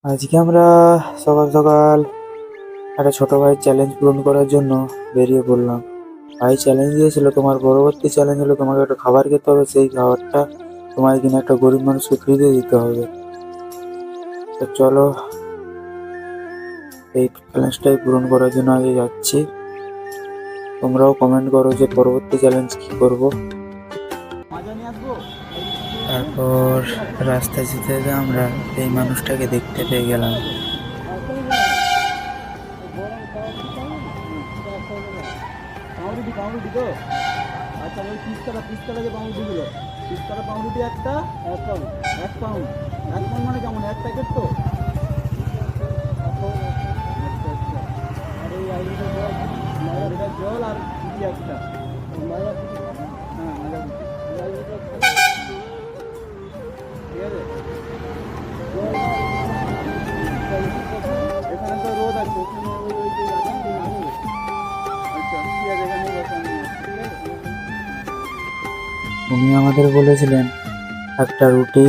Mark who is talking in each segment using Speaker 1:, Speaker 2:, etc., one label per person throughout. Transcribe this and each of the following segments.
Speaker 1: আজকে আমরা সকাল সকাল একটা ছোট ভাইয়ের চ্যালেঞ্জ পূরণ করার জন্য বেরিয়ে পড়লাম। ভাই চ্যালেঞ্জ দিয়েছিল, তোমার পরবর্তী চ্যালেঞ্জ হলো তোমাকে একটা খাবার খেতে হবে, সেই খাবারটা তোমায় কিনা একটা গরিব মানুষকে ফ্রিতে দিতে হবে। তো চলো এই চ্যালেঞ্জটাই পূরণ করার জন্য আগে যাচ্ছি। তোমরাও কমেন্ট করো যে পরবর্তী চ্যালেঞ্জ কি করব। তারপর রাস্তায় যেতে যেতে আমরা এই মানুষটাকে দেখতে পেয়ে গেলাম।
Speaker 2: পাউরুটি তো আচ্ছা, ওই পিস্তালা যে পাউরুটিগুলো, পিস্তালা পাউরুটি একটা 1 পাউন্ড। 1 পাউন্ড মানে কেমন, 1 প্যাকেট তো? আচ্ছা আচ্ছা। আর এই লিটার জল আর রুটি একটা। হ্যাঁ, মাজা রুটি। ঠিক আছে, এখানে তো রোদ আছে, ওখানে ওই যে আচ্ছা ঠিক আছে, এখানে বসে আমি ঠিক আছে।
Speaker 1: উনি আমাদের বলেছিলেন একটা রুটি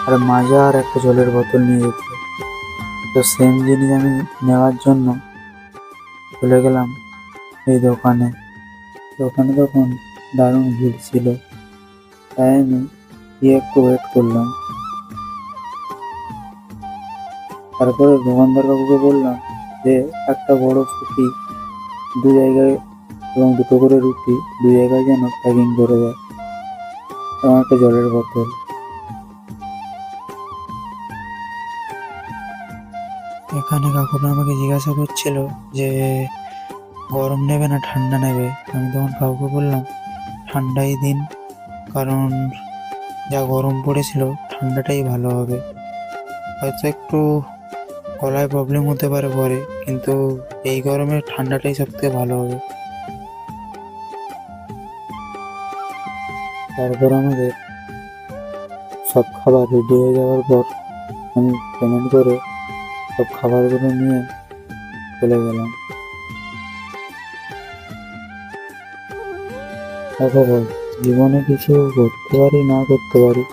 Speaker 1: আর মাজা আর একটা জলের বোতল নিয়ে যেতে। তো সেম জিনিস আমি নেওয়ার জন্য চলে গেলাম এই দোকানে। দোকানে তখন দারুণ ভিড় ছিল, তাই আমি গিয়ে একটু ওয়েট করলাম। তারপরে দোকানদার বাবুকে বললাম যে একটা বড় ফুটি 2 জায়গায় এবং 2টো করে রুটি 2 জায়গায় যেন প্যাকিং করে দেয়, এবং একটা জলের বোতল। এখানে কাকুরা আমাকে জিজ্ঞাসা করছিল যে গরম নেবে না ঠান্ডা নেবে। আমি তখন কাউকে বললাম ঠান্ডাই দিন, কারণ যা গরম পড়েছিল ঠান্ডাটাই ভালো হবে। হয়তো একটু গলায় প্রবলেম হতে পারে পরে, কিন্তু এই গরমে ঠান্ডাটাই সব থেকে ভালো হবে। তারপর আমাদের সব খাবার রেডি হয়ে যাওয়ার পর আমি পেমেন্ট করে সব খাবারগুলো নিয়ে চলে গেলাম। দেখো ভাই, জীবনে কিছু করতে পারি না করতে পারি,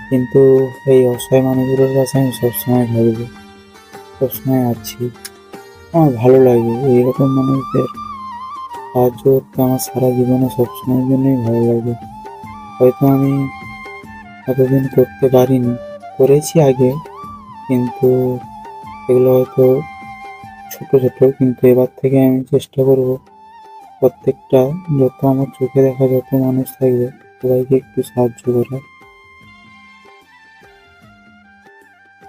Speaker 1: কিন্তু এই অসহায় মানুষগুলোর কাছে আমি সবসময় থাকবো, সবসময় আছি। আমার ভালো লাগে এইরকম মানুষদের সাহায্য করতে, আমার সারা জীবনে সবসময়ের জন্যই ভালো লাগে। হয়তো আমি এতদিন করতে পারিনি, করেছি আগে, কিন্তু এগুলো হয়তো ছোট ছোট, কিন্তু এবার থেকে আমি চেষ্টা করব প্রত্যেকটা, যত আমার চোখে দেখা যত মানুষ থাকবে সবাইকে একটু সাহায্য করার।